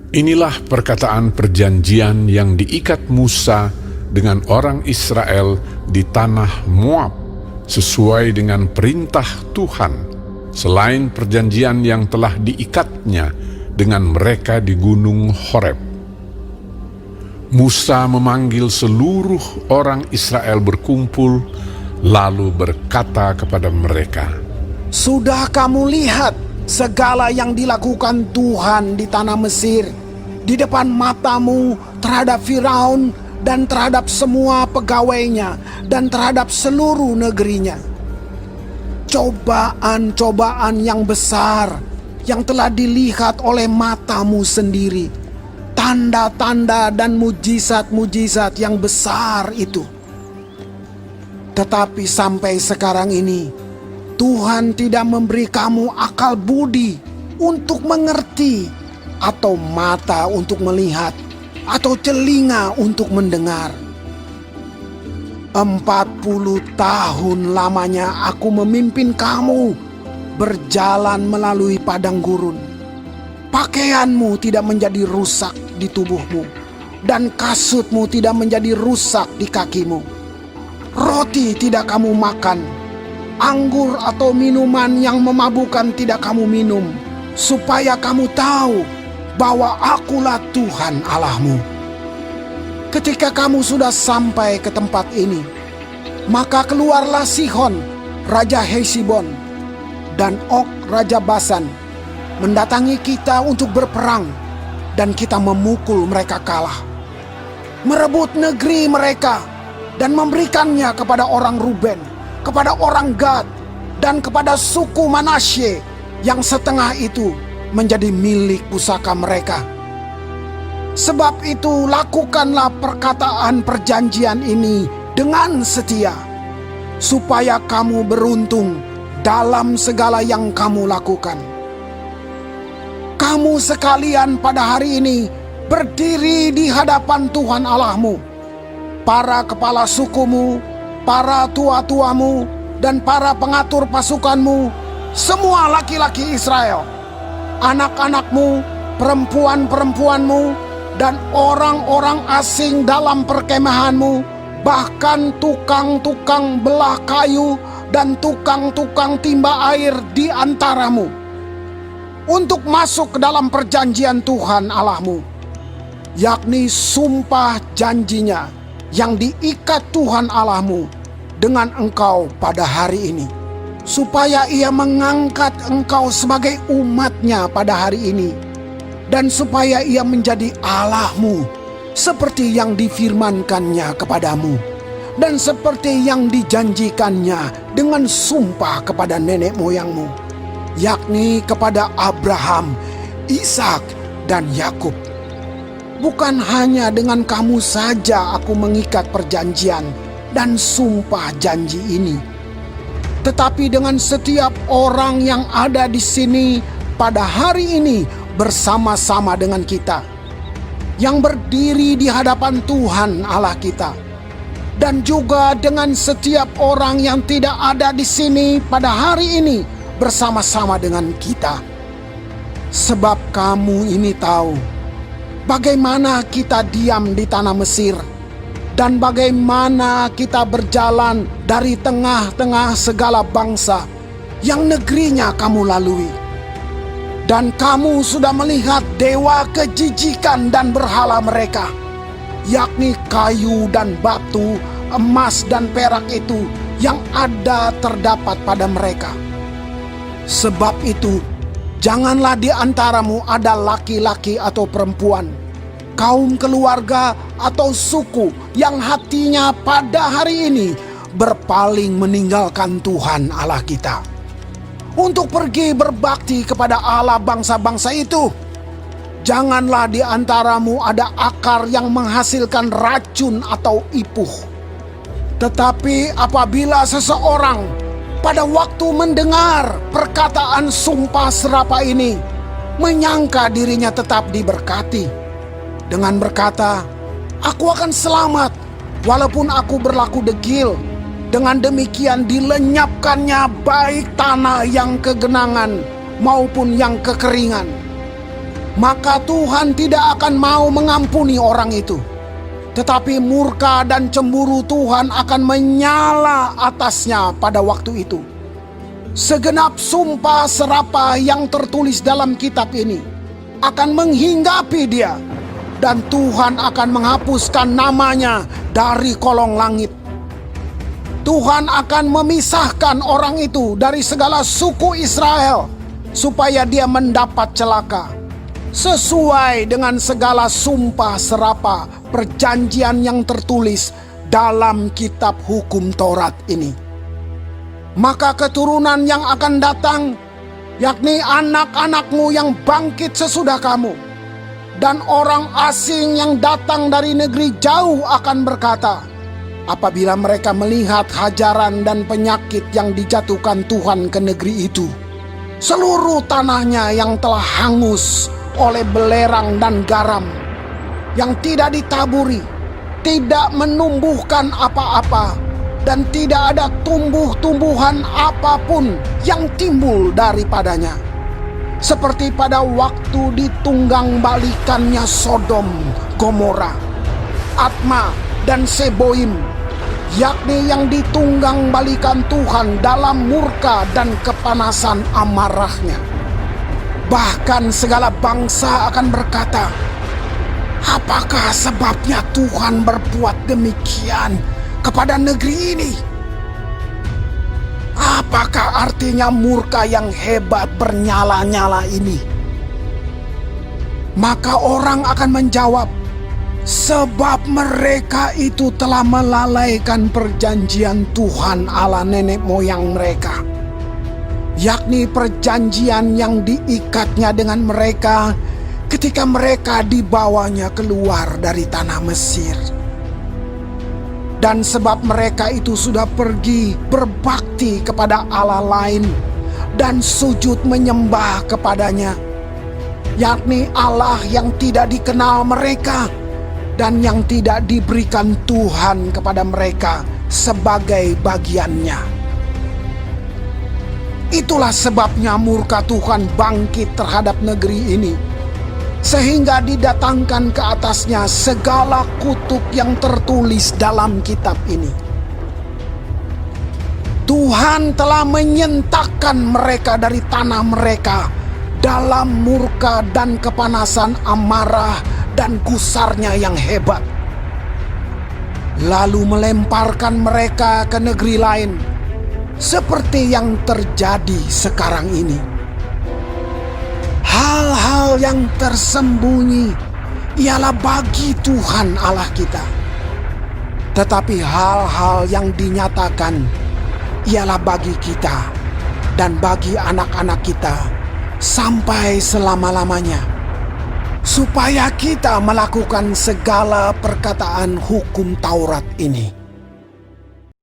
Inilah perkataan perjanjian yang diikat Musa dengan orang Israel di tanah Moab, sesuai dengan perintah Tuhan, selain perjanjian yang telah diikatnya dengan mereka di Gunung Horeb. Musa memanggil seluruh orang Israel berkumpul, lalu berkata kepada mereka, "Sudah kamu lihat segala yang dilakukan Tuhan di tanah Mesir, di depan matamu terhadap Firaun dan terhadap semua pegawainya dan terhadap seluruh negerinya. Cobaan-cobaan yang besar yang telah dilihat oleh matamu sendiri, tanda-tanda dan mujizat-mujizat yang besar itu. Tetapi sampai sekarang ini, Tuhan tidak memberi kamu akal budi untuk mengerti, atau mata untuk melihat, atau telinga untuk mendengar. 40 tahun lamanya aku memimpin kamu berjalan melalui padang gurun. Pakaianmu tidak menjadi rusak di tubuhmu, dan kasutmu tidak menjadi rusak di kakimu. Roti tidak kamu makan, anggur atau minuman yang memabukkan tidak kamu minum, supaya kamu tahu bahwa akulah Tuhan Allahmu. Ketika kamu sudah sampai ke tempat ini, maka keluarlah Sihon, Raja Hesibon, dan Og, Raja Basan, mendatangi kita untuk berperang, dan kita memukul mereka kalah, merebut negeri mereka, dan memberikannya kepada orang Ruben, kepada orang Gad, dan kepada suku Manasye, yang setengah itu menjadi milik pusaka mereka. Sebab itu lakukanlah perkataan perjanjian ini dengan setia, supaya kamu beruntung dalam segala yang kamu lakukan. Kamu sekalian pada hari ini berdiri di hadapan Tuhan Allahmu, para kepala sukumu, para tua-tuamu, dan para pengatur pasukanmu, semua laki-laki Israel, anak-anakmu, perempuan-perempuanmu, dan orang-orang asing dalam perkemahanmu, bahkan tukang-tukang belah kayu dan tukang-tukang timba air di antaramu, untuk masuk ke dalam perjanjian Tuhan Allahmu, yakni sumpah janjinya yang diikat Tuhan Allahmu dengan engkau pada hari ini, supaya ia mengangkat engkau sebagai umatnya pada hari ini, dan supaya ia menjadi Allahmu seperti yang difirmankannya kepadamu, dan seperti yang dijanjikannya dengan sumpah kepada nenek moyangmu, yakni kepada Abraham, Ishak, dan Yakub. Bukan hanya dengan kamu saja aku mengikat perjanjian dan sumpah janji ini, tetapi dengan setiap orang yang ada di sini pada hari ini bersama-sama dengan kita, yang berdiri di hadapan Tuhan Allah kita, dan juga dengan setiap orang yang tidak ada di sini pada hari ini bersama-sama dengan kita. Sebab kamu ini tahu bagaimana kita diam di tanah Mesir, dan bagaimana kita berjalan dari tengah-tengah segala bangsa yang negerinya kamu lalui. Dan kamu sudah melihat dewa kejijikan dan berhala mereka, yakni kayu dan batu, emas dan perak itu yang ada terdapat pada mereka. Sebab itu, janganlah di antaramu ada laki-laki atau perempuan, kaum keluarga atau suku yang hatinya pada hari ini berpaling meninggalkan Tuhan Allah kita, untuk pergi berbakti kepada Allah bangsa-bangsa itu. Janganlah di antaramu ada akar yang menghasilkan racun atau ipuh. Tetapi apabila seseorang pada waktu mendengar perkataan sumpah serapa ini menyangka dirinya tetap diberkati, dengan berkata, "Aku akan selamat walaupun aku berlaku degil," dengan demikian dilenyapkannya baik tanah yang kegenangan maupun yang kekeringan. maka Tuhan tidak akan mau mengampuni orang itu. Tetapi murka dan cemburu Tuhan akan menyala atasnya pada waktu itu. Segenap sumpah serapah yang tertulis dalam kitab ini akan menghinggapi dia, dan Tuhan akan menghapuskan namanya dari kolong langit. Tuhan akan memisahkan orang itu dari segala suku Israel, supaya dia mendapat celaka, sesuai dengan segala sumpah serapah perjanjian yang tertulis dalam kitab hukum Taurat ini. Maka keturunan yang akan datang, yakni anak-anakmu yang bangkit sesudah kamu, dan orang asing yang datang dari negeri jauh akan berkata, apabila mereka melihat hajaran dan penyakit yang dijatuhkan Tuhan ke negeri itu, seluruh tanahnya yang telah hangus oleh belerang dan garam, yang tidak ditaburi, tidak menumbuhkan apa-apa, dan tidak ada tumbuh-tumbuhan apapun yang timbul daripadanya. Seperti pada waktu ditunggang balikannya Sodom, Gomora, Atma, dan Seboim, yakni yang ditunggang balikan Tuhan dalam murka dan kepanasan amarahnya. Bahkan segala bangsa akan berkata, apakah sebabnya Tuhan berbuat demikian kepada negeri ini? Apakah artinya murka yang hebat bernyala-nyala ini? Maka orang akan menjawab, sebab mereka itu telah melalaikan perjanjian Tuhan Allah nenek moyang mereka, yakni perjanjian yang diikatnya dengan mereka ketika mereka dibawanya keluar dari tanah Mesir. Dan sebab mereka itu sudah pergi berbakti kepada Allah lain dan sujud menyembah kepadanya, yakni Allah yang tidak dikenal mereka dan yang tidak diberikan Tuhan kepada mereka sebagai bagiannya. Itulah sebabnya murka Tuhan bangkit terhadap negeri ini, sehingga didatangkan ke atasnya segala kutuk yang tertulis dalam kitab ini. Tuhan telah menyentakkan mereka dari tanah mereka dalam murka dan kepanasan amarah dan gusarnya yang hebat, lalu melemparkan mereka ke negeri lain, seperti yang terjadi sekarang ini. Hal-hal yang tersembunyi ialah bagi Tuhan Allah kita, tetapi hal-hal yang dinyatakan ialah bagi kita dan bagi anak-anak kita sampai selama-lamanya, supaya kita melakukan segala perkataan hukum Taurat ini.